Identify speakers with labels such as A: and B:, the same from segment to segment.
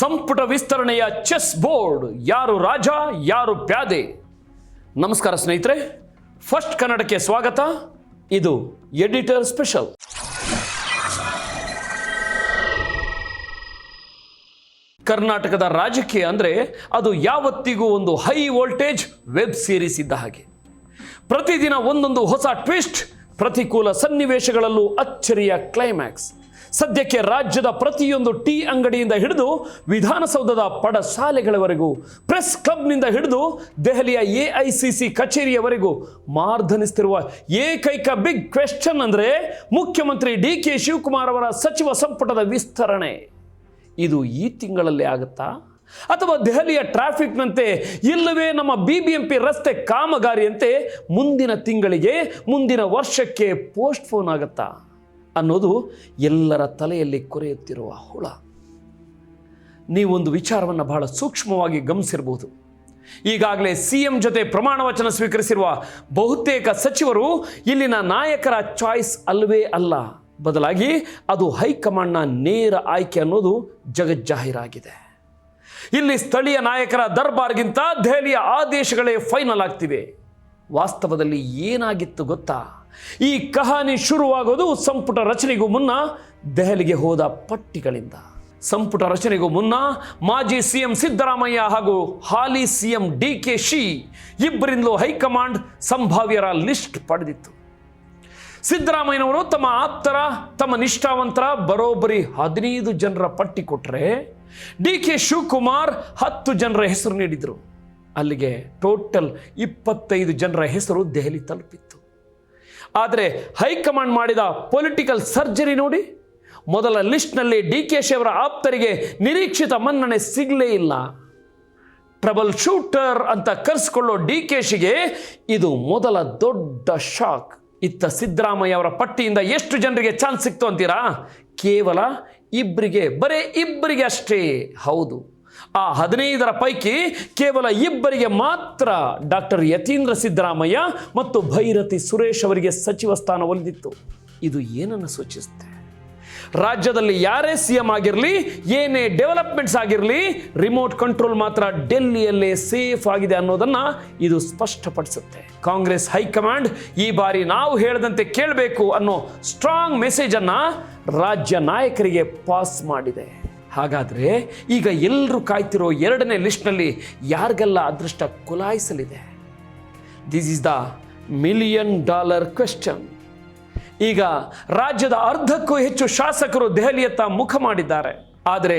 A: ಸಂಪುಟ ವಿಸ್ತರಣೆಯ chess board, ಯಾರು ರಾಜ ಯಾರು ಪ್ಯಾದೆ. ನಮಸ್ಕಾರ ಸ್ನೇಹಿತರೆ, ಫಸ್ಟ್ ಕನ್ನಡಕ್ಕೆ ಸ್ವಾಗತ. ಇದು ಎಡಿಟರ್ ಸ್ಪೆಷಲ್. ಕರ್ನಾಟಕದ ರಾಜಕೀಯ ಅಂದರೆ ಅದು ಯಾವತ್ತಿಗೂ ಒಂದು ಹೈ ವೋಲ್ಟೇಜ್ ವೆಬ್ ಸೀರೀಸ್ ಇದ್ದ ಹಾಗೆ. ಪ್ರತಿದಿನ ಒಂದೊಂದು ಹೊಸ ಟ್ವಿಸ್ಟ್, ಪ್ರತಿಕೂಲ ಸನ್ನಿವೇಶಗಳಲ್ಲೂ ಅಚ್ಚರಿಯ ಕ್ಲೈಮ್ಯಾಕ್ಸ್. ಸದ್ಯಕ್ಕೆ ರಾಜ್ಯದ ಪ್ರತಿಯೊಂದು ಟೀ ಅಂಗಡಿಯಿಂದ ಹಿಡಿದು ವಿಧಾನಸೌಧದ ಪಡಸಾಲೆಗಳವರೆಗೂ, ಪ್ರೆಸ್ ಕ್ಲಬ್ನಿಂದ ಹಿಡಿದು ದೆಹಲಿಯ AICC ಕಚೇರಿಯವರೆಗೂ ಮಾರ್ಧನಿಸುತ್ತಿರುವ ಏಕೈಕ ಬಿಗ್ ಕ್ವೆಶ್ಚನ್ ಅಂದರೆ ಮುಖ್ಯಮಂತ್ರಿ DK ಶಿವಕುಮಾರ್ ಅವರ ಸಚಿವ ಸಂಪುಟದ ವಿಸ್ತರಣೆ. ಇದು ಈ ತಿಂಗಳಲ್ಲೇ ಆಗುತ್ತಾ, ಅಥವಾ ದೆಹಲಿಯ ಟ್ರಾಫಿಕ್ನಂತೆ, ಇಲ್ಲವೇ ನಮ್ಮ BBMP ರಸ್ತೆ ಕಾಮಗಾರಿಯಂತೆ ಮುಂದಿನ ತಿಂಗಳಿಗೆ, ಮುಂದಿನ ವರ್ಷಕ್ಕೆ ಪೋಸ್ಟ್ಪೋನ್ ಆಗುತ್ತಾ ಅನ್ನೋದು ಎಲ್ಲರ ತಲೆಯಲ್ಲಿ ಕೊರೆಯುತ್ತಿರುವ ಹುಳ. ನೀವೊಂದು ವಿಚಾರವನ್ನು ಬಹಳ ಸೂಕ್ಷ್ಮವಾಗಿ ಗಮನಿಸಿರಬಹುದು. ಈಗಾಗಲೇ CM ಜೊತೆ ಪ್ರಮಾಣ ವಚನ ಸ್ವೀಕರಿಸಿರುವ ಬಹುತೇಕ ಸಚಿವರು ಇಲ್ಲಿನ ನಾಯಕರ ಚಾಯ್ಸ್ ಅಲ್ಲವೇ ಅಲ್ಲ, ಬದಲಾಗಿ ಅದು ಹೈಕಮಾಂಡ್ನ ನೇರ ಆಯ್ಕೆ ಅನ್ನೋದು ಜಗಜ್ಜಾಹೀರಾಗಿದೆ. ಇಲ್ಲಿ ಸ್ಥಳೀಯ ನಾಯಕರ ದರ್ಬಾರ್ಗಿಂತ ದೆಹಲಿಯ ಆದೇಶಗಳೇ ಫೈನಲ್ ಆಗ್ತಿವೆ. ವಾಸ್ತವದಲ್ಲಿ ಏನಾಗಿತ್ತು ಗೊತ್ತಾ? ಈ ಕಹಾನಿ ಶುರುವಾಗೋದು ಸಂಪುಟ ರಚನೆಗೂ ಮುನ್ನ ದೆಹಲಿಗೆ ಹೋದ ಪಟ್ಟಿಗಳಿಂದ. ಸಂಪುಟ ರಚನೆಗೂ ಮುನ್ನ ಮಾಜಿ CM ಸಿದ್ದರಾಮಯ್ಯ ಹಾಗೂ ಹಾಲಿ CM DK ಇಬ್ಬರಿಂದಲೂ ಹೈಕಮಾಂಡ್ ಸಂಭಾವ್ಯರ ಲಿಸ್ಟ್ ಪಡೆದಿತ್ತು. ಸಿದ್ದರಾಮಯ್ಯನವರು ತಮ್ಮ ಆಪ್ತರ, ತಮ್ಮ ನಿಷ್ಠಾವಂತರ ಬರೋಬ್ಬರಿ 15 ಜನರ ಪಟ್ಟಿ ಕೊಟ್ಟರೆ, DK ಶಿವಕುಮಾರ್ 10 ಜನರ ಹೆಸರು ನೀಡಿದರು. ಅಲ್ಲಿಗೆ ಟೋಟಲ್ 25 ಜನರ ಹೆಸರು ದೆಹಲಿ ತಲುಪಿತ್ತು. ಆದರೆ ಹೈಕಮಾಂಡ್ ಮಾಡಿದ ಪೊಲಿಟಿಕಲ್ ಸರ್ಜರಿ ನೋಡಿ. ಮೊದಲ ಲಿಸ್ಟ್ನಲ್ಲಿ DK ಅವರ ಆಪ್ತರಿಗೆ ನಿರೀಕ್ಷಿತ ಮನ್ನಣೆ ಸಿಗಲೇ ಇಲ್ಲ. ಟ್ರಬಲ್ ಶೂಟರ್ ಅಂತ ಕರೆಸಿಕೊಳ್ಳೋ DK ಇದು ಮೊದಲ ದೊಡ್ಡ ಶಾಕ್. ಇತ್ತ ಸಿದ್ದರಾಮಯ್ಯ ಅವರ ಪಟ್ಟಿಯಿಂದ ಎಷ್ಟು ಜನರಿಗೆ ಚಾನ್ಸ್ ಸಿಕ್ತು ಅಂತೀರಾ? ಕೇವಲ ಇಬ್ಬರಿಗೆ, ಬರೇ ಇಬ್ಬರಿಗೆ ಅಷ್ಟೇ. ಹೌದು, ಆ 15ರ ಪೈಕಿ ಕೇವಲ ಇಬ್ಬರಿಗೆ ಮಾತ್ರ ಡಾಕ್ಟರ್ ಯತೀಂದ್ರ ಸಿದ್ದರಾಮಯ್ಯ ಮತ್ತು ಭೈರತಿ ಸುರೇಶ್ ಅವರಿಗೆ ಸಚಿವ ಸ್ಥಾನ ಒಲಿದಿತ್ತು. ಇದು ಏನನ್ನು ಸೂಚಿಸುತ್ತೆ? ರಾಜ್ಯದಲ್ಲಿ ಯಾರೇ CM ಆಗಿರಲಿ, ಏನೇ ಡೆವಲಪ್ಮೆಂಟ್ಸ್ ಆಗಿರಲಿ, ರಿಮೋಟ್ ಕಂಟ್ರೋಲ್ ಮಾತ್ರ ಡೆಲ್ಲಿಯಲ್ಲೇ ಸೇಫ್ ಆಗಿದೆ ಅನ್ನೋದನ್ನು ಇದು ಸ್ಪಷ್ಟಪಡಿಸುತ್ತೆ. ಕಾಂಗ್ರೆಸ್ ಹೈಕಮಾಂಡ್ ಈ ಬಾರಿ ನಾವು ಹೇಳದಂತೆ ಕೇಳಬೇಕು ಅನ್ನೋ ಸ್ಟ್ರಾಂಗ್ ಮೆಸೇಜನ್ನು ರಾಜ್ಯ ನಾಯಕರಿಗೆ ಪಾಸ್ ಮಾಡಿದೆ. ಹಾಗಾದರೆ ಈಗ ಎಲ್ಲರೂ ಕಾಯ್ತಿರೋ 2ನೇ ಲಿಸ್ಟ್ನಲ್ಲಿ ಯಾರಿಗೆಲ್ಲ ಅದೃಷ್ಟ ಕುಲಾಯಿಸಲಿದೆ? This is the $1 million question. ಈಗ ರಾಜ್ಯದ ಅರ್ಧಕ್ಕೂ ಹೆಚ್ಚು ಶಾಸಕರು ದೆಹಲಿಯತ್ತ ಮುಖ ಮಾಡಿದ್ದಾರೆ. ಆದರೆ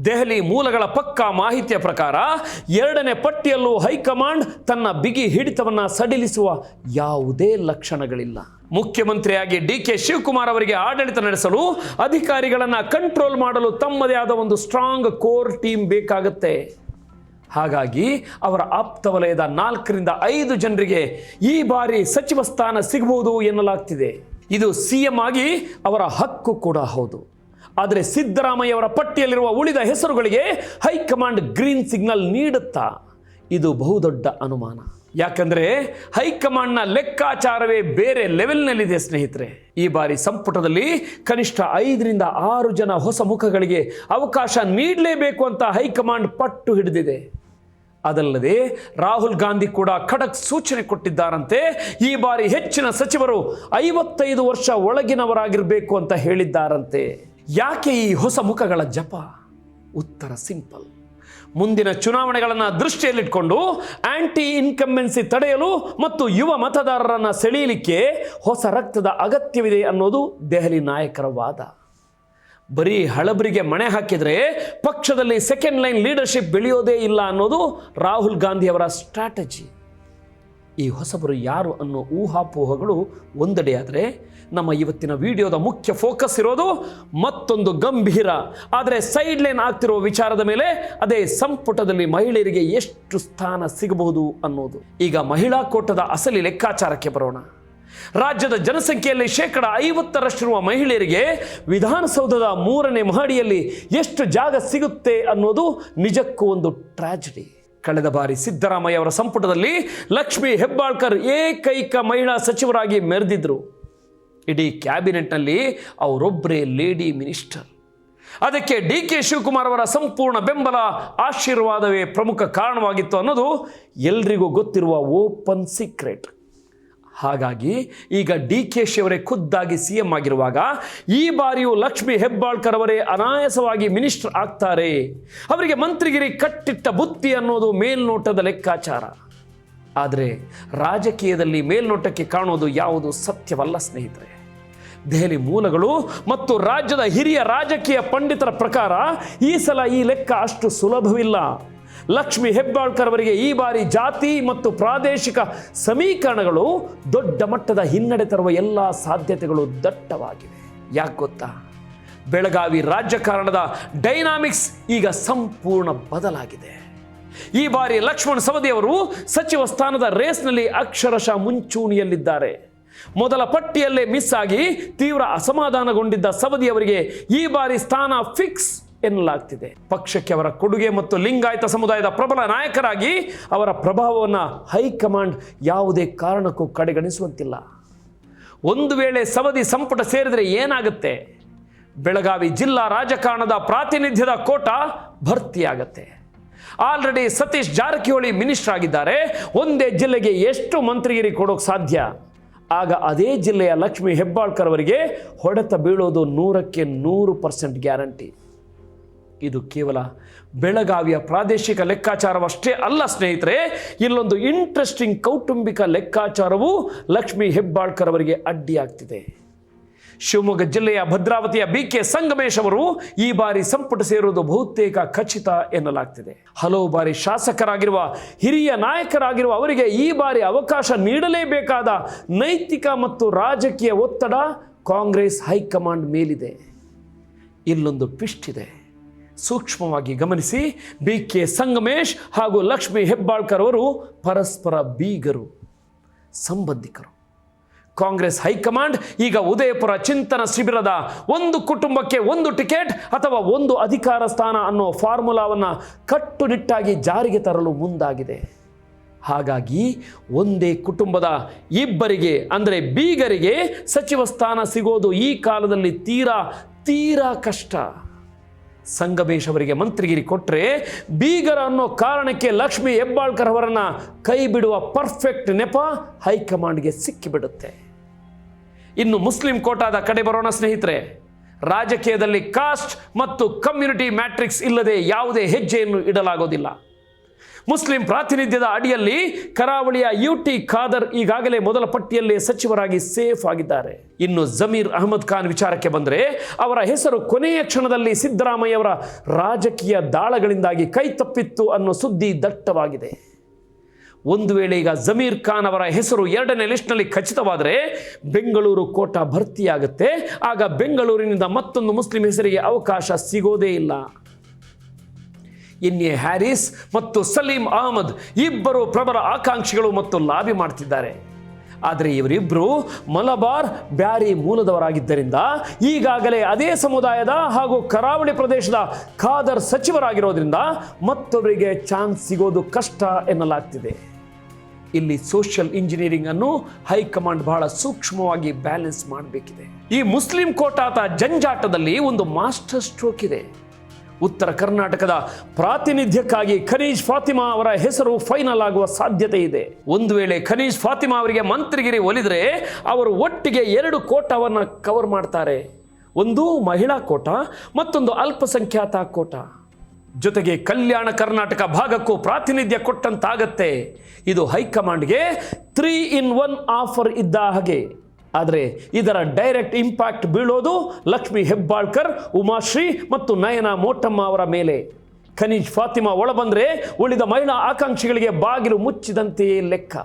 A: ದೆಹಲಿ ಮೂಲಗಳ ಪಕ್ಕಾ ಮಾಹಿತಿಯ ಪ್ರಕಾರ 2ನೇ ಪಟ್ಟಿಯಲ್ಲೂ ಹೈಕಮಾಂಡ್ ತನ್ನ ಬಿಗಿ ಹಿಡಿತವನ್ನು ಸಡಿಲಿಸುವ ಯಾವುದೇ ಲಕ್ಷಣಗಳಿಲ್ಲ. ಮುಖ್ಯಮಂತ್ರಿಯಾಗಿ DK ಶಿವಕುಮಾರ್ ಅವರಿಗೆ ಆಡಳಿತ ನಡೆಸಲು, ಅಧಿಕಾರಿಗಳನ್ನು ಕಂಟ್ರೋಲ್ ಮಾಡಲು ತಮ್ಮದೇ ಆದ ಒಂದು ಸ್ಟ್ರಾಂಗ್ ಕೋರ್ ಟೀಮ್ ಬೇಕಾಗುತ್ತೆ. ಹಾಗಾಗಿ ಅವರ ಆಪ್ತ ವಲಯದ 4ರಿಂದ 5 ಜನರಿಗೆ ಈ ಬಾರಿ ಸಚಿವ ಸ್ಥಾನ ಸಿಗಬಹುದು ಎನ್ನಲಾಗ್ತಿದೆ. ಇದು CM ಆಗಿ ಅವರ ಹಕ್ಕು ಕೂಡ ಹೌದು. ಆದರೆ ಸಿದ್ದರಾಮಯ್ಯ ಅವರ ಪಟ್ಟಿಯಲ್ಲಿರುವ ಉಳಿದ ಹೆಸರುಗಳಿಗೆ ಹೈಕಮಾಂಡ್ ಗ್ರೀನ್ ಸಿಗ್ನಲ್ ನೀಡುತ್ತಾ? ಇದು ಬಹುದೊಡ್ಡ ಅನುಮಾನ. ಯಾಕಂದರೆ ಹೈಕಮಾಂಡ್ನ ಲೆಕ್ಕಾಚಾರವೇ ಬೇರೆ ಲೆವೆಲ್ನಲ್ಲಿದೆ ಸ್ನೇಹಿತರೆ. ಈ ಬಾರಿ ಸಂಪುಟದಲ್ಲಿ ಕನಿಷ್ಠ 5ರಿಂದ 6 ಜನ ಹೊಸ ಮುಖಗಳಿಗೆ ಅವಕಾಶ ನೀಡಲೇಬೇಕು ಅಂತ ಹೈಕಮಾಂಡ್ ಪಟ್ಟು ಹಿಡಿದಿದೆ. ಅದಲ್ಲದೆ ರಾಹುಲ್ ಗಾಂಧಿ ಕೂಡ ಖಡಕ್ ಸೂಚನೆ ಕೊಟ್ಟಿದ್ದಾರಂತೆ. ಈ ಬಾರಿ ಹೆಚ್ಚಿನ ಸಚಿವರು 55 ವರ್ಷ ಒಳಗಿನವರಾಗಿರಬೇಕು ಅಂತ ಹೇಳಿದ್ದಾರಂತೆ. ಯಾಕೆ ಈ ಹೊಸ ಮುಖಗಳ ಜಪ? ಉತ್ತರ ಸಿಂಪಲ್. ಮುಂದಿನ ಚುನಾವಣೆಗಳನ್ನು ದೃಷ್ಟಿಯಲ್ಲಿಟ್ಕೊಂಡು ಆಂಟಿ ಇನ್ಕಂಬೆನ್ಸಿ ತಡೆಯಲು ಮತ್ತು ಯುವ ಮತದಾರರನ್ನು ಸೆಳೆಯಲಿಕ್ಕೆ ಹೊಸ ರಕ್ತದ ಅಗತ್ಯವಿದೆ ಅನ್ನೋದು ದೆಹಲಿ ನಾಯಕರ ವಾದ. ಬರೀ ಹಳಬರಿಗೆ ಮಣೆ ಹಾಕಿದರೆ ಪಕ್ಷದಲ್ಲಿ ಸೆಕೆಂಡ್ ಲೈನ್ ಲೀಡರ್ಶಿಪ್ ಬೆಳೆಯೋದೇ ಇಲ್ಲ ಅನ್ನೋದು ರಾಹುಲ್ ಗಾಂಧಿ ಅವರ ಸ್ಟ್ರಾಟಜಿ. ಈ ಹೊಸಬರು ಯಾರು ಅನ್ನೋ ಊಹಾಪೋಹಗಳು ಒಂದೆಡೆಯಾದರೆ, ನಮ್ಮ ಇವತ್ತಿನ ವಿಡಿಯೋದ ಮುಖ್ಯ ಫೋಕಸ್ ಇರೋದು ಮತ್ತೊಂದು ಗಂಭೀರ ಆದರೆ ಸೈಡ್ ಲೈನ್ ಆಗ್ತಿರೋ ವಿಚಾರದ ಮೇಲೆ. ಅದೇ ಸಂಪುಟದಲ್ಲಿ ಮಹಿಳೆಯರಿಗೆ ಎಷ್ಟು ಸ್ಥಾನ ಸಿಗಬಹುದು ಅನ್ನೋದು. ಈಗ ಮಹಿಳಾ ಕೋಟದ ಅಸಲಿ ಲೆಕ್ಕಾಚಾರಕ್ಕೆ ಬರೋಣ. ರಾಜ್ಯದ ಜನಸಂಖ್ಯೆಯಲ್ಲಿ 50%ರಷ್ಟಿರುವ ಮಹಿಳೆಯರಿಗೆ ವಿಧಾನಸೌಧದ 3ನೇ ಮಹಡಿಯಲ್ಲಿ ಎಷ್ಟು ಜಾಗ ಸಿಗುತ್ತೆ ಅನ್ನೋದು ನಿಜಕ್ಕೂ ಒಂದು ಟ್ರಾಜಿಡಿ. ಕಳೆದ ಬಾರಿ ಸಿದ್ದರಾಮಯ್ಯ ಅವರ ಸಂಪುಟದಲ್ಲಿ ಲಕ್ಷ್ಮೀ ಹೆಬ್ಬಾಳ್ಕರ್ ಏಕೈಕ ಮಹಿಳಾ ಸಚಿವರಾಗಿ ಮೆರೆದಿದ್ರು. ಇಡೀ ಕ್ಯಾಬಿನೆಟ್ನಲ್ಲಿ ಅವರೊಬ್ಬರೇ ಲೇಡಿ ಮಿನಿಸ್ಟರ್. ಅದಕ್ಕೆ ಡಿ ಕೆ ಶಿವಕುಮಾರ್ ಅವರ ಸಂಪೂರ್ಣ ಬೆಂಬಲ, ಆಶೀರ್ವಾದವೇ ಪ್ರಮುಖ ಕಾರಣವಾಗಿತ್ತು ಅನ್ನೋದು ಎಲ್ರಿಗೂ ಗೊತ್ತಿರುವ ಓಪನ್ ಸೀಕ್ರೆಟ್. ಹಾಗಾಗಿ ಈಗ ಡಿ ಕೆ ಶಿ ಅವರೇ ಖುದ್ದಾಗಿ CM ಆಗಿರುವಾಗ ಈ ಬಾರಿಯೂ ಲಕ್ಷ್ಮೀ ಹೆಬ್ಬಾಳ್ಕರ್ ಅವರೇ ಅನಾಯಾಸವಾಗಿ ಮಿನಿಸ್ಟರ್ ಆಗ್ತಾರೆ, ಅವರಿಗೆ ಮಂತ್ರಿಗಿರಿ ಕಟ್ಟಿಟ್ಟ ಬುತ್ತಿ ಅನ್ನೋದು ಮೇಲ್ನೋಟದ ಲೆಕ್ಕಾಚಾರ. ಆದರೆ ರಾಜಕೀಯದಲ್ಲಿ ಮೇಲ್ನೋಟಕ್ಕೆ ಕಾಣೋದು ಯಾವುದು ಸತ್ಯವಲ್ಲ ಸ್ನೇಹಿತರೆ. ದೆಹಲಿ ಮೂಲಗಳು ಮತ್ತು ರಾಜ್ಯದ ಹಿರಿಯ ರಾಜಕೀಯ ಪಂಡಿತರ ಪ್ರಕಾರ ಈ ಸಲ ಈ ಲೆಕ್ಕ ಅಷ್ಟು ಸುಲಭವಿಲ್ಲ. ಲಕ್ಷ್ಮೀ ಹೆಬ್ಬಾಳ್ಕರ್ ಅವರಿಗೆ ಈ ಬಾರಿ ಜಾತಿ ಮತ್ತು ಪ್ರಾದೇಶಿಕ ಸಮೀಕರಣಗಳು ದೊಡ್ಡ ಮಟ್ಟದ ಹಿನ್ನಡೆ ತರುವ ಎಲ್ಲ ಸಾಧ್ಯತೆಗಳು ದಟ್ಟವಾಗಿವೆ. ಯಾಕೆ ಗೊತ್ತಾ? ಬೆಳಗಾವಿ ರಾಜಕಾರಣದ ಡೈನಾಮಿಕ್ಸ್ ಈಗ ಸಂಪೂರ್ಣ ಬದಲಾಗಿದೆ. ಈ ಬಾರಿ ಲಕ್ಷ್ಮಣ್ ಸವದಿ ಅವರು ಸಚಿವ ಸ್ಥಾನದ ರೇಸ್ನಲ್ಲಿ ಅಕ್ಷರಶಃ ಮುಂಚೂಣಿಯಲ್ಲಿದ್ದಾರೆ. ಮೊದಲ ಪಟ್ಟಿಯಲ್ಲೇ ಮಿಸ್ ಆಗಿ ತೀವ್ರ ಅಸಮಾಧಾನಗೊಂಡಿದ್ದ ಸವದಿ ಅವರಿಗೆ ಈ ಬಾರಿ ಸ್ಥಾನ ಫಿಕ್ಸ್ ಎನ್ನಲಾಗ್ತಿದೆ. ಪಕ್ಷಕ್ಕೆ ಅವರ ಕೊಡುಗೆ ಮತ್ತು ಲಿಂಗಾಯತ ಸಮುದಾಯದ ಪ್ರಬಲ ನಾಯಕರಾಗಿ ಅವರ ಪ್ರಭಾವವನ್ನು ಹೈಕಮಾಂಡ್ ಯಾವುದೇ ಕಾರಣಕ್ಕೂ ಕಡೆಗಣಿಸುವಂತಿಲ್ಲ. ಒಂದು ವೇಳೆ ಸವದಿ ಸಂಪುಟ ಸೇರಿದರೆ ಏನಾಗುತ್ತೆ? ಬೆಳಗಾವಿ ಜಿಲ್ಲಾ ರಾಜಕಾರಣದ ಪ್ರಾತಿನಿಧ್ಯದ ಕೋಟ ಭರ್ತಿಯಾಗತ್ತೆ. ಆಲ್ರೆಡಿ ಸತೀಶ್ ಜಾರಕಿಹೊಳಿ ಮಿನಿಸ್ಟರ್ ಆಗಿದ್ದಾರೆ. ಒಂದೇ ಜಿಲ್ಲೆಗೆ ಎಷ್ಟು ಮಂತ್ರಿಗಿರಿ ಕೊಡೋಕೆ ಸಾಧ್ಯ? ಆಗ ಅದೇ ಜಿಲ್ಲೆಯ ಲಕ್ಷ್ಮೀ ಹೆಬ್ಬಾಳ್ಕರ್ ಅವರಿಗೆ ಹೊಡೆತ ಬೀಳೋದು 100ಕ್ಕೆ 100% ಗ್ಯಾರಂಟಿ. ಇದು ಕೇವಲ ಬೆಳಗಾವಿಯ ಪ್ರಾದೇಶಿಕ ಲೆಕ್ಕಾಚಾರವಷ್ಟೇ ಅಲ್ಲ ಸ್ನೇಹಿತರೆ, ಇಲ್ಲೊಂದು ಇಂಟ್ರೆಸ್ಟಿಂಗ್ ಕೌಟುಂಬಿಕ ಲೆಕ್ಕಾಚಾರವೂ ಲಕ್ಷ್ಮೀ ಹೆಬ್ಬಾಳ್ಕರ್ ಅವರಿಗೆ ಅಡ್ಡಿಯಾಗ್ತಿದೆ. ಶಿವಮೊಗ್ಗ ಜಿಲ್ಲೆಯ ಭದ್ರಾವತಿಯ BK ಸಂಗಮೇಶ್ ಅವರು ಈ ಬಾರಿ ಸಂಪುಟ ಸೇರುವುದು ಬಹುತೇಕ ಖಚಿತ ಎನ್ನಲಾಗ್ತಿದೆ. ಹಲವು ಬಾರಿ ಶಾಸಕರಾಗಿರುವ ಹಿರಿಯ ನಾಯಕರಾಗಿರುವ ಅವರಿಗೆ ಈ ಬಾರಿ ಅವಕಾಶ ನೀಡಲೇಬೇಕಾದ ನೈತಿಕ ಮತ್ತು ರಾಜಕೀಯ ಒತ್ತಡ ಕಾಂಗ್ರೆಸ್ ಹೈಕಮಾಂಡ್ ಮೇಲಿದೆ. ಇಲ್ಲೊಂದು ಟ್ವಿಸ್ಟ್ ಇದೆ, ಸೂಕ್ಷ್ಮವಾಗಿ ಗಮನಿಸಿ. BK ಸಂಗಮೇಶ್ ಹಾಗೂ ಲಕ್ಷ್ಮೀ ಹೆಬ್ಬಾಳ್ಕರ್ ಅವರು ಪರಸ್ಪರ ಬೀಗರು, ಸಂಬಂಧಿಕರು. ಕಾಂಗ್ರೆಸ್ ಹೈಕಮಾಂಡ್ ಈಗ ಉದಯಪುರ ಚಿಂತನ ಶಿಬಿರದ ಒಂದು ಕುಟುಂಬಕ್ಕೆ ಒಂದು ಟಿಕೆಟ್ ಅಥವಾ ಒಂದು ಅಧಿಕಾರ ಸ್ಥಾನ ಅನ್ನೋ ಫಾರ್ಮುಲಾವನ್ನು ಕಟ್ಟುನಿಟ್ಟಾಗಿ ಜಾರಿಗೆ ತರಲು ಮುಂದಾಗಿದೆ. ಹಾಗಾಗಿ ಒಂದೇ ಕುಟುಂಬದ ಇಬ್ಬರಿಗೆ ಅಂದರೆ ಬೀಗರಿಗೆ ಸಚಿವ ಸ್ಥಾನ ಸಿಗೋದು ಈ ಕಾಲದಲ್ಲಿ ತೀರಾ ಕಷ್ಟ. ಸಂಗಮೇಶ್ ಅವರಿಗೆ ಮಂತ್ರಿಗಿರಿ ಕೊಟ್ಟರೆ ಬೀಗರ ಅನ್ನೋ ಕಾರಣಕ್ಕೆ ಲಕ್ಷ್ಮೀ ಹೆಬ್ಬಾಳ್ಕರ್ ಅವರನ್ನು ಕೈ ಬಿಡುವ ಪರ್ಫೆಕ್ಟ್ ನೆಪ ಹೈಕಮಾಂಡ್ಗೆ ಸಿಕ್ಕಿಬಿಡುತ್ತೆ. ಇನ್ನು ಮುಸ್ಲಿಂ ಕೋಟಾದ ಕಡೆ ಬರೋಣ ಸ್ನೇಹಿತರೆ. ರಾಜಕೀಯದಲ್ಲಿ ಕಾಸ್ಟ್ ಮತ್ತು ಕಮ್ಯುನಿಟಿ ಮ್ಯಾಟ್ರಿಕ್ಸ್ ಇಲ್ಲದೆ ಯಾವುದೇ ಹೆಜ್ಜೆಯನ್ನು ಇಡಲಾಗೋದಿಲ್ಲ. ಮುಸ್ಲಿಂ ಪ್ರಾತಿನಿಧ್ಯದ ಅಡಿಯಲ್ಲಿ ಕರಾವಳಿಯ UT ಖಾದರ್ ಈಗಾಗಲೇ ಮೊದಲ ಪಟ್ಟಿಯಲ್ಲೇ ಸಚಿವರಾಗಿ ಸೇಫ್ ಆಗಿದ್ದಾರೆ. ಇನ್ನು ಜಮೀರ್ ಅಹಮದ್ ಖಾನ್ ವಿಚಾರಕ್ಕೆ ಬಂದರೆ ಅವರ ಹೆಸರು ಕೊನೆಯ ಕ್ಷಣದಲ್ಲಿ ಸಿದ್ದರಾಮಯ್ಯ ಅವರ ರಾಜಕೀಯ ದಾಳಗಳಿಂದಾಗಿ ಕೈ ತಪ್ಪಿತ್ತು ಅನ್ನೋ ಸುದ್ದಿ ದಟ್ಟವಾಗಿದೆ. ಒಂದು ವೇಳೆ ಈಗ ಜಮೀರ್ ಖಾನ್ ಅವರ ಹೆಸರು 2ನೇ ಲಿಸ್ಟ್ನಲ್ಲಿ ಖಚಿತವಾದರೆ ಬೆಂಗಳೂರು ಕೋಟಾ ಭರ್ತಿಯಾಗುತ್ತೆ. ಆಗ ಬೆಂಗಳೂರಿನಿಂದ ಮತ್ತೊಂದು ಮುಸ್ಲಿಂ ಹೆಸರಿಗೆ ಅವಕಾಶ ಸಿಗೋದೇ ಇಲ್ಲ. NA ಹ್ಯಾರಿಸ್ ಮತ್ತು ಸಲೀಂ ಅಹಮದ್ ಇಬ್ಬರು ಪ್ರಬಲ ಆಕಾಂಕ್ಷಿಗಳು ಮತ್ತು ಲಾಬಿ ಮಾಡ್ತಿದ್ದಾರೆ. ಆದರೆ ಇವರಿಬ್ಬರು ಮಲಬಾರ್ ಬ್ಯಾರಿ ಮೂಲದವರಾಗಿದ್ದರಿಂದ ಈಗಾಗಲೇ ಅದೇ ಸಮುದಾಯದ ಹಾಗೂ ಕರಾವಳಿ ಪ್ರದೇಶದ ಖಾದರ್ ಸಚಿವರಾಗಿರೋದ್ರಿಂದ ಮತ್ತೊಬ್ಬರಿಗೆ ಚಾನ್ಸ್ ಸಿಗೋದು ಕಷ್ಟ ಎನ್ನಲಾಗ್ತಿದೆ. ಇಲ್ಲಿ ಸೋಷಿಯಲ್ ಇಂಜಿನಿಯರಿಂಗ್ ಅನ್ನು ಹೈಕಮಾಂಡ್ ಬಹಳ ಸೂಕ್ಷ್ಮವಾಗಿ ಬ್ಯಾಲೆನ್ಸ್ ಮಾಡಬೇಕಿದೆ. ಈ ಮುಸ್ಲಿಂ ಕೋಟಾದ ಜಂಜಾಟದಲ್ಲಿ ಒಂದು ಮಾಸ್ಟರ್ ಸ್ಟ್ರೋಕ್ ಇದೆ. ಉತ್ತರ ಕರ್ನಾಟಕದ ಪ್ರಾತಿನಿಧ್ಯಕ್ಕಾಗಿ ಖನೀಜ್ ಫಾತಿಮಾ ಅವರ ಹೆಸರು ಫೈನಲ್ ಆಗುವ ಸಾಧ್ಯತೆ ಇದೆ. ಒಂದು ವೇಳೆ ಖನೀಜ್ ಫಾತಿಮಾ ಅವರಿಗೆ ಮಂತ್ರಿಗಿರಿ ಒಲಿದರೆ ಅವರು ಒಟ್ಟಿಗೆ 2 ಕೋಟಾವನ್ನು ಕವರ್ ಮಾಡ್ತಾರೆ. ಒಂದು ಮಹಿಳಾ ಕೋಟಾ, ಮತ್ತೊಂದು ಅಲ್ಪಸಂಖ್ಯಾತ ಕೋಟಾ. ಜೊತೆಗೆ ಕಲ್ಯಾಣ ಕರ್ನಾಟಕ ಭಾಗಕ್ಕೂ ಪ್ರಾತಿನಿಧ್ಯ ಕೊಟ್ಟಂತಾಗತ್ತೆ. ಇದು ಹೈಕಮಾಂಡ್ಗೆ 3-in-1 ಆಫರ್ ಇದ್ದ ಹಾಗೆ. ಆದರೆ ಇದರ ಡೈರೆಕ್ಟ್ ಇಂಪ್ಯಾಕ್ಟ್ ಬೀಳೋದು ಲಕ್ಷ್ಮೀ ಹೆಬ್ಬಾಳ್ಕರ್, ಉಮಾಶ್ರೀ ಮತ್ತು ನಯನ ಮೋಟಮ್ಮ ಅವರ ಮೇಲೆ. ಖನೀಜ್ ಫಾತಿಮಾ ಒಳಬಂದರೆ ಉಳಿದ ಮಹಿಳಾ ಆಕಾಂಕ್ಷಿಗಳಿಗೆ ಬಾಗಿಲು ಮುಚ್ಚಿದಂತೆಯೇ ಲೆಕ್ಕ.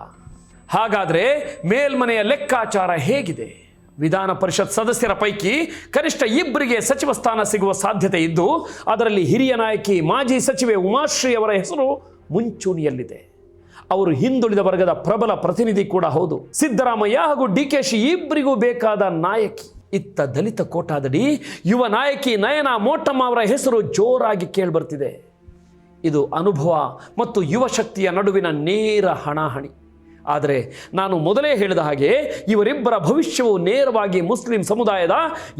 A: ಹಾಗಾದರೆ ಮೇಲ್ಮನೆಯ ಲೆಕ್ಕಾಚಾರ ಹೇಗಿದೆ? ವಿಧಾನ ಪರಿಷತ್ ಸದಸ್ಯರ ಪೈಕಿ ಕನಿಷ್ಠ 2 ಸಚಿವ ಸ್ಥಾನ ಸಿಗುವ ಸಾಧ್ಯತೆ ಇದ್ದು, ಅದರಲ್ಲಿ ಹಿರಿಯ ನಾಯಕಿ ಮಾಜಿ ಸಚಿವೆ ಉಮಾಶ್ರೀ ಅವರ ಹೆಸರು ಮುಂಚೂಣಿಯಲ್ಲಿದೆ. ಅವರು ಹಿಂದುಳಿದ ವರ್ಗದ ಪ್ರಬಲ ಪ್ರತಿನಿಧಿ ಕೂಡ ಹೌದು. ಸಿದ್ದರಾಮಯ್ಯ ಹಾಗೂ DKಶ ಇಬ್ಬರಿಗೂ ಬೇಕಾದ ನಾಯಕಿ. ಇತ್ತ ದಲಿತ ಕೋಟಾದಡಿ ಯುವ ನಾಯಕಿ ನಯನ ಮೋಟಮ್ಮ ಅವರ ಹೆಸರು ಜೋರಾಗಿ ಕೇಳಿಬರ್ತಿದೆ. ಇದು ಅನುಭವ ಮತ್ತು ಯುವ ಶಕ್ತಿಯ ನಡುವಿನ ನೇರ ಹಣಾಹಣಿ. ಆದರೆ ನಾನು ಮೊದಲೇ ಹೇಳಿದ ಹಾಗೆ ಇವರಿಬ್ಬರ ಭವಿಷ್ಯವು ನೇರವಾಗಿ ಮುಸ್ಲಿಂ ಸಮುದಾಯದ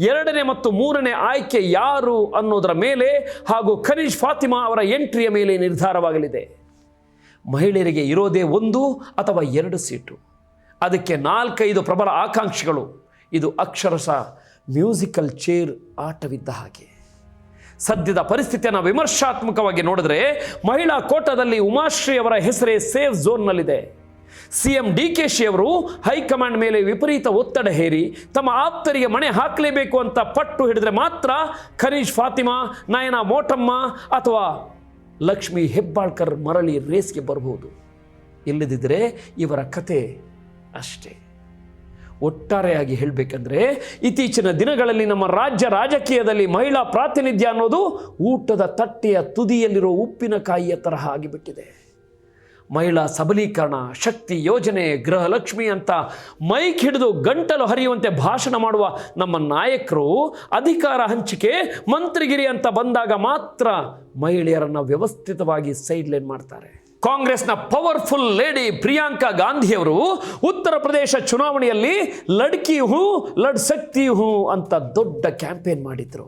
A: 2ನೇ ಮತ್ತು 3ನೇ ಆಯ್ಕೆ ಯಾರು ಅನ್ನೋದರ ಮೇಲೆ ಹಾಗೂ ಖನೀಜ್ ಫಾತಿಮಾ ಅವರ ಎಂಟ್ರಿಯ ಮೇಲೆ ನಿರ್ಧಾರವಾಗಲಿದೆ. ಮಹಿಳೆಯರಿಗೆ ಇರೋದೇ 1 ಅಥವಾ 2 ಸೀಟು, ಅದಕ್ಕೆ 4-5 ಪ್ರಬಲ ಆಕಾಂಕ್ಷಿಗಳು. ಇದು ಅಕ್ಷರಶಃ ಮ್ಯೂಸಿಕಲ್ ಚೇರ್ ಆಟವಿದ್ದ ಹಾಗೆ. ಸದ್ಯದ ಪರಿಸ್ಥಿತಿಯನ್ನು ವಿಮರ್ಶಾತ್ಮಕವಾಗಿ ನೋಡಿದ್ರೆ ಮಹಿಳಾ ಕೋಟಾದಲ್ಲಿ ಉಮಾಶ್ರೀ ಅವರ ಹೆಸರೇ ಸೇಫ್ ಝೋನ್ನಲ್ಲಿದೆ. ಸಿಎಂ DKಶಿ ಅವರು ಹೈಕಮಾಂಡ್ ಮೇಲೆ ವಿಪರೀತ ಒತ್ತಡ ಹೇರಿ ತಮ್ಮ ಆಪ್ತರಿಗೆ ಮಣೆ ಹಾಕಲೇಬೇಕು ಅಂತ ಪಟ್ಟು ಹಿಡಿದ್ರೆ ಮಾತ್ರ ಖನೀಜ್ ಫಾತಿಮಾ, ನಯನಾ ಮೋಟಮ್ಮ ಅಥವಾ ಲಕ್ಷ್ಮಿ ಹೆಬ್ಬಾಳ್ಕರ್ ಮರಳಿ ರೇಸ್ಗೆ ಬರಬಹುದು. ಇಲ್ಲದಿದ್ದರೆ ಇವರ ಕತೆ ಅಷ್ಟೇ. ಒಟ್ಟಾರೆಯಾಗಿ ಹೇಳಬೇಕಂದ್ರೆ ಇತ್ತೀಚಿನ ದಿನಗಳಲ್ಲಿ ನಮ್ಮ ರಾಜ್ಯ ರಾಜಕೀಯದಲ್ಲಿ ಮಹಿಳಾ ಪ್ರಾತಿನಿಧ್ಯ ಅನ್ನೋದು ಊಟದ ತಟ್ಟೆಯ ತುದಿಯಲ್ಲಿರೋ ಉಪ್ಪಿನಕಾಯಿಯ ತರಹ ಆಗಿಬಿಟ್ಟಿದೆ. ಮಹಿಳಾ ಸಬಲೀಕರಣ, ಶಕ್ತಿ ಯೋಜನೆ, ಗೃಹಲಕ್ಷ್ಮಿ ಅಂತ ಮೈಕ್ ಹಿಡಿದು ಗಂಟಲು ಹರಿಯುವಂತೆ ಭಾಷಣ ಮಾಡುವ ನಮ್ಮ ನಾಯಕರು ಅಧಿಕಾರ ಹಂಚಿಕೆ, ಮಂತ್ರಿಗಿರಿ ಅಂತ ಬಂದಾಗ ಮಾತ್ರ ಮಹಿಳೆಯರನ್ನು ವ್ಯವಸ್ಥಿತವಾಗಿ ಸೈಡ್ಲೈನ್ ಮಾಡ್ತಾರೆ. ಕಾಂಗ್ರೆಸ್ನ ಪವರ್ಫುಲ್ ಲೇಡಿ ಪ್ರಿಯಾಂಕಾ ಗಾಂಧಿಯವರು ಉತ್ತರ ಪ್ರದೇಶ ಚುನಾವಣೆಯಲ್ಲಿ ಲಡ್ಕಿ ಹೂ ಲಡ್ ಸಕ್ತಿ ಹೂ ಅಂತ ದೊಡ್ಡ ಕ್ಯಾಂಪೇನ್ ಮಾಡಿದ್ರು.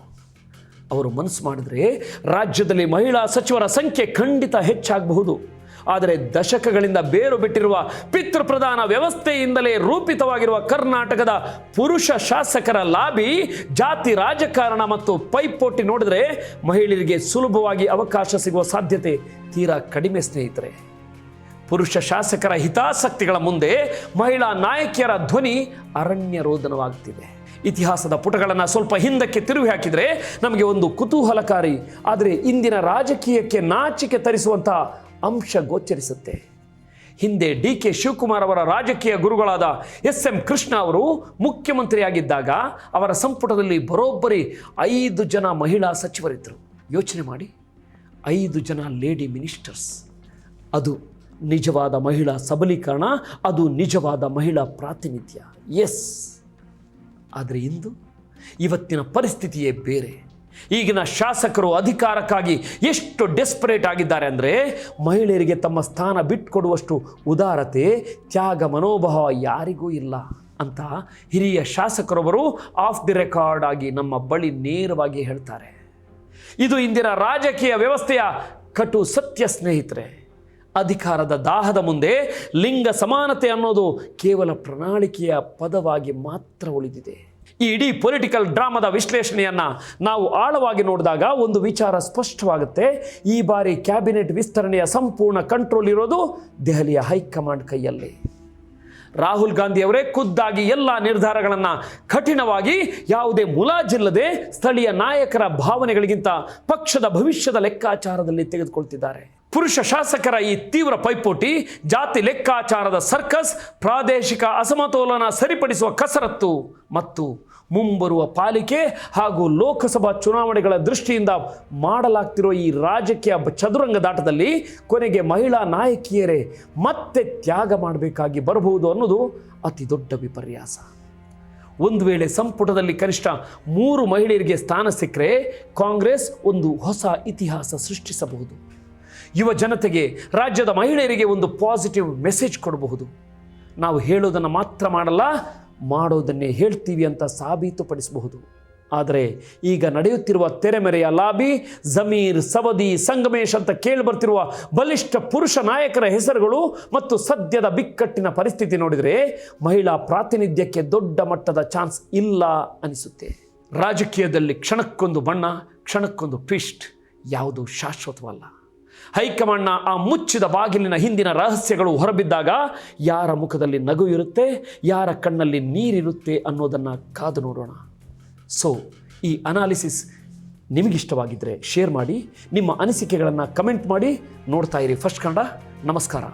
A: ಅವರು ಮನಸ್ಸು ಮಾಡಿದ್ರೆ ರಾಜ್ಯದಲ್ಲಿ ಮಹಿಳಾ ಸಚಿವರ ಸಂಖ್ಯೆ ಖಂಡಿತ ಹೆಚ್ಚಾಗಬಹುದು. ಆದರೆ ದಶಕಗಳಿಂದ ಬೇರು ಬಿಟ್ಟಿರುವ ಪಿತೃಪ್ರಧಾನ ವ್ಯವಸ್ಥೆಯಿಂದಲೇ ರೂಪಿತವಾಗಿರುವ ಕರ್ನಾಟಕದ ಪುರುಷ ಶಾಸಕರ ಲಾಬಿ, ಜಾತಿ ರಾಜಕಾರಣ ಮತ್ತು ಪೈಪೋಟಿ ನೋಡಿದ್ರೆ ಮಹಿಳೆಯರಿಗೆ ಸುಲಭವಾಗಿ ಅವಕಾಶ ಸಿಗುವ ಸಾಧ್ಯತೆ ತೀರಾ ಕಡಿಮೆ ಸ್ನೇಹಿತರೆ. ಪುರುಷ ಶಾಸಕರ ಹಿತಾಸಕ್ತಿಗಳ ಮುಂದೆ ಮಹಿಳಾ ನಾಯಕಿಯರ ಧ್ವನಿ ಅರಣ್ಯ ರೋದನವಾಗ್ತಿದೆ. ಇತಿಹಾಸದ ಪುಟಗಳನ್ನು ಸ್ವಲ್ಪ ಹಿಂದಕ್ಕೆ ತಿರುವಿ ಹಾಕಿದರೆ ನಮಗೆ ಒಂದು ಕುತೂಹಲಕಾರಿ ಆದರೆ ಇಂದಿನ ರಾಜಕೀಯಕ್ಕೆ ನಾಚಿಕೆ ತರಿಸುವಂತಹ ಅಂಶ ಗೋಚರಿಸುತ್ತೆ. ಹಿಂದೆ DK ಶಿವಕುಮಾರ್ ಅವರ ರಾಜಕೀಯ ಗುರುಗಳಾದ SM ಕೃಷ್ಣ ಅವರು ಮುಖ್ಯಮಂತ್ರಿಯಾಗಿದ್ದಾಗ ಅವರ ಸಂಪುಟದಲ್ಲಿ ಬರೋಬ್ಬರಿ 5 ಜನ ಮಹಿಳಾ ಸಚಿವರಿದ್ದರು. ಯೋಚನೆ ಮಾಡಿ, 5 ಜನ ಲೇಡಿ ಮಿನಿಸ್ಟರ್ಸ್. ಅದು ನಿಜವಾದ ಮಹಿಳಾ ಸಬಲೀಕರಣ, ಅದು ನಿಜವಾದ ಮಹಿಳಾ ಪ್ರಾತಿನಿಧ್ಯ. ಎಸ್. ಆದರೆ ಇವತ್ತಿನ ಪರಿಸ್ಥಿತಿಯೇ ಬೇರೆ. ಈಗಿನ ಶಾಸಕರು ಅಧಿಕಾರಕ್ಕಾಗಿ ಎಷ್ಟು ಡೆಸ್ಪರೇಟ್ ಆಗಿದ್ದಾರೆ ಅಂದರೆ ಮಹಿಳೆಯರಿಗೆ ತಮ್ಮ ಸ್ಥಾನ ಬಿಟ್ಟುಕೊಡುವಷ್ಟು ಉದಾರತೆ, ತ್ಯಾಗ ಮನೋಭಾವ ಯಾರಿಗೂ ಇಲ್ಲ ಅಂತ ಹಿರಿಯ ಶಾಸಕರೊಬ್ಬರು ಆಫ್ ದಿ ರೆಕಾರ್ಡ್ ಆಗಿ ನಮ್ಮ ಬಳಿ ನೇರವಾಗಿ ಹೇಳ್ತಾರೆ. ಇದು ಇಂದಿನ ರಾಜಕೀಯ ವ್ಯವಸ್ಥೆಯ ಕಟು ಸತ್ಯ ಸ್ನೇಹಿತರೆ. ಅಧಿಕಾರದ ದಾಹದ ಮುಂದೆ ಲಿಂಗ ಸಮಾನತೆ ಅನ್ನೋದು ಕೇವಲ ಪ್ರಣಾಳಿಕೆಯ ಪದವಾಗಿ ಮಾತ್ರ ಉಳಿದಿದೆ. ಈ ಇಡೀ ಪೊಲಿಟಿಕಲ್ ಡ್ರಾಮಾದ ವಿಶ್ಲೇಷಣೆಯನ್ನು ನಾವು ಆಳವಾಗಿ ನೋಡಿದಾಗ ಒಂದು ವಿಚಾರ ಸ್ಪಷ್ಟವಾಗುತ್ತೆ. ಈ ಬಾರಿ ಕ್ಯಾಬಿನೆಟ್ ವಿಸ್ತರಣೆಯ ಸಂಪೂರ್ಣ ಕಂಟ್ರೋಲ್ ಇರೋದು ದೆಹಲಿಯ ಹೈಕಮಾಂಡ್ ಕೈಯಲ್ಲಿ. ರಾಹುಲ್ ಗಾಂಧಿ ಅವರೇ ಖುದ್ದಾಗಿ ಎಲ್ಲ ನಿರ್ಧಾರಗಳನ್ನು ಕಠಿಣವಾಗಿ, ಯಾವುದೇ ಮುಲಾಜಿಲ್ಲದೆ ಸ್ಥಳೀಯ ನಾಯಕರ ಭಾವನೆಗಳಿಗಿಂತ ಪಕ್ಷದ ಭವಿಷ್ಯದ ಲೆಕ್ಕಾಚಾರದಲ್ಲಿ ತೆಗೆದುಕೊಳ್ತಿದ್ದಾರೆ. ಪುರುಷ ಶಾಸಕರ ಈ ತೀವ್ರ ಪೈಪೋಟಿ, ಜಾತಿ ಲೆಕ್ಕಾಚಾರದ ಸರ್ಕಸ್, ಪ್ರಾದೇಶಿಕ ಅಸಮತೋಲನ ಸರಿಪಡಿಸುವ ಕಸರತ್ತು ಮತ್ತು ಮುಂಬರುವ ಪಾಲಿಕೆ ಹಾಗೂ ಲೋಕಸಭಾ ಚುನಾವಣೆಗಳ ದೃಷ್ಟಿಯಿಂದ ಮಾಡಲಾಗ್ತಿರೋ ಈ ರಾಜಕೀಯ ಚದುರಂಗದಾಟದಲ್ಲಿ ಕೊನೆಗೆ ಮಹಿಳಾ ನಾಯಕಿಯರೇ ಮತ್ತೆ ತ್ಯಾಗ ಮಾಡಬೇಕಾಗಿ ಬರಬಹುದು ಅನ್ನೋದು ಅತಿ ದೊಡ್ಡ ವಿಪರ್ಯಾಸ. ಒಂದು ವೇಳೆ ಸಂಪುಟದಲ್ಲಿ ಕನಿಷ್ಠ 3 ಮಹಿಳೆಯರಿಗೆ ಸ್ಥಾನ ಸಿಕ್ಕರೆ ಕಾಂಗ್ರೆಸ್ ಒಂದು ಹೊಸ ಇತಿಹಾಸ ಸೃಷ್ಟಿಸಬಹುದು. ಯುವ ಜನತೆಗೆ, ರಾಜ್ಯದ ಮಹಿಳೆಯರಿಗೆ ಒಂದು ಪಾಸಿಟಿವ್ ಮೆಸೇಜ್ ಕೊಡಬಹುದು. ನಾವು ಹೇಳೋದನ್ನು ಮಾತ್ರ ಮಾಡಲ್ಲ, ಮಾಡೋದನ್ನೇ ಹೇಳ್ತೀವಿ ಅಂತ ಸಾಬೀತುಪಡಿಸಬಹುದು. ಆದರೆ ಈಗ ನಡೆಯುತ್ತಿರುವ ತೆರೆಮೆರೆಯ ಲಾಬಿ, ಜಮೀರ್, ಸವದಿ, ಸಂಗಮೇಶ್ ಅಂತ ಕೇಳಿಬರ್ತಿರುವ ಬಲಿಷ್ಠ ಪುರುಷ ನಾಯಕರ ಹೆಸರುಗಳು ಮತ್ತು ಸದ್ಯದ ಬಿಕ್ಕಟ್ಟಿನ ಪರಿಸ್ಥಿತಿ ನೋಡಿದರೆ ಮಹಿಳಾ ಪ್ರಾತಿನಿಧ್ಯಕ್ಕೆ ದೊಡ್ಡ ಮಟ್ಟದ ಚಾನ್ಸ್ ಇಲ್ಲ ಅನಿಸುತ್ತೆ. ರಾಜಕೀಯದಲ್ಲಿ ಕ್ಷಣಕ್ಕೊಂದು ಬಣ್ಣ, ಕ್ಷಣಕ್ಕೊಂದು ಟ್ವಿಸ್ಟ್, ಯಾವುದೂ ಶಾಶ್ವತವಲ್ಲ. ಹೈಕಮಾಂಡ್ನ ಆ ಮುಚ್ಚಿದ ಬಾಗಿಲಿನ ಹಿಂದಿನ ರಹಸ್ಯಗಳು ಹೊರಬಿದ್ದಾಗ ಯಾರ ಮುಖದಲ್ಲಿ ನಗು ಇರುತ್ತೆ, ಯಾರ ಕಣ್ಣಲ್ಲಿ ನೀರಿರುತ್ತೆ ಅನ್ನೋದನ್ನು ಕಾದು ನೋಡೋಣ. ಸೊ ಈ ಅನಾಲಿಸಿಸ್ ನಿಮಗಿಷ್ಟವಾಗಿದ್ದರೆ ಶೇರ್ ಮಾಡಿ, ನಿಮ್ಮ ಅನಿಸಿಕೆಗಳನ್ನು ಕಮೆಂಟ್ ಮಾಡಿ. ನೋಡ್ತಾ ಇರಿ ಫಸ್ಟ್ ಕನ್ನಡ. ನಮಸ್ಕಾರ.